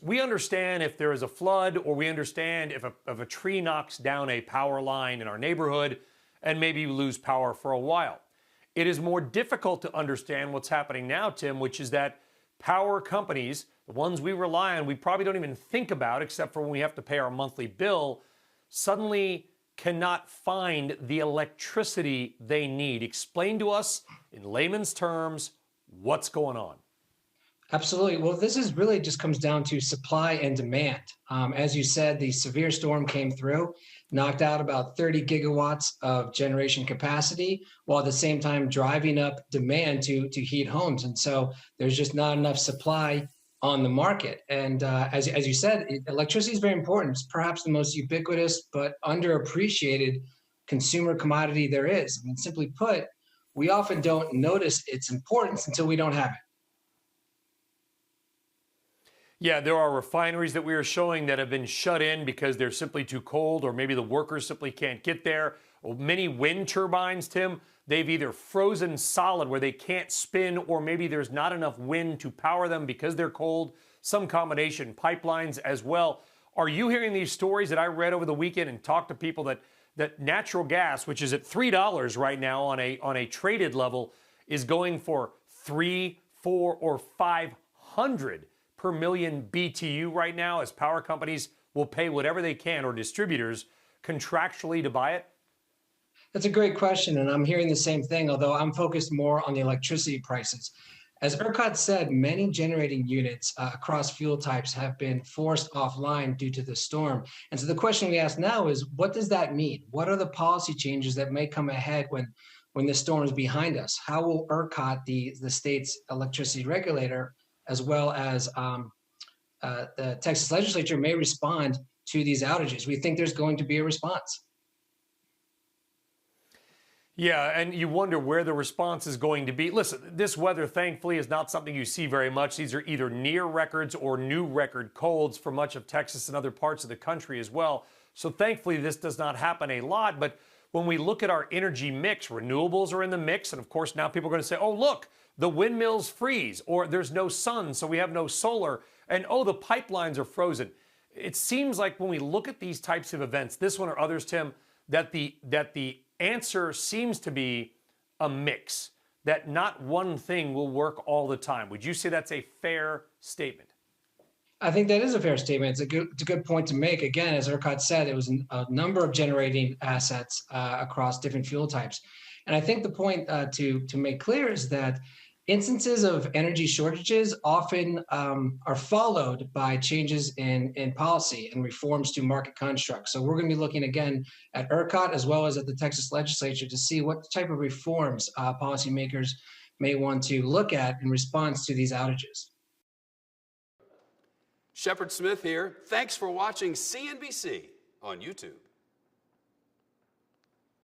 we understand if there is a flood, or we understand if a tree knocks down a power line in our neighborhood and maybe we lose power for a while. It is more difficult to understand what's happening now, Tim, which is that power companies, the ones we rely on, we probably don't even think about except for when we have to pay our monthly bill, suddenly cannot find the electricity they need. Explain to us in layman's terms what's going on. Absolutely. Well, this is really just comes down to supply and demand. As you said, the severe storm came through, knocked out about 30 gigawatts of generation capacity, while at the same time driving up demand to heat homes. And so there's just not enough supply on the market. And as you said, electricity is very important. It's perhaps the most ubiquitous but underappreciated consumer commodity there is. I mean, simply put, we often don't notice its importance until we don't have it. Yeah, there are refineries that we are showing that have been shut in because they're simply too cold, or maybe the workers simply can't get there. Many wind turbines, Tim, they've either frozen solid where they can't spin, or maybe there's not enough wind to power them because they're cold. Some combination, pipelines as well. Are you hearing these stories that I read over the weekend and talked to people that natural gas, which is at $3 right now on a traded level, is going for 3, 4, or 500 per million BTU right now, as power companies will pay whatever they can, or distributors contractually, to buy it? That's a great question, and I'm hearing the same thing, although I'm focused more on the electricity prices. As ERCOT said, many generating units across fuel types have been forced offline due to the storm. And so the question we ask now is, what does that mean? What are the policy changes that may come ahead when the storm is behind us? How will ERCOT, the state's electricity regulator, as well as the Texas legislature, may respond to these outages? We think there's going to be a response. Yeah, and you wonder where the response is going to be. Listen, this weather, thankfully, is not something you see very much. These are either near records or new record colds for much of Texas and other parts of the country as well. So thankfully, this does not happen a lot. But when we look at our energy mix, renewables are in the mix. And of course, now people are going to say, oh, look, the windmills freeze, or there's no sun, so we have no solar. And oh, the pipelines are frozen. It seems like when we look at these types of events, this one or others, Tim, that the answer seems to be a mix, that not one thing will work all the time. Would you say that's a fair statement? I think that is a fair statement. It's a good point to make. Again, as ERCOT said, it was a number of generating assets across different fuel types. And I think the point to make clear is that instances of energy shortages often are followed by changes in policy and reforms to market constructs. So we're going to be looking again at ERCOT as well as at the Texas legislature to see what type of reforms policymakers may want to look at in response to these outages. Shepard Smith here. Thanks for watching CNBC on YouTube.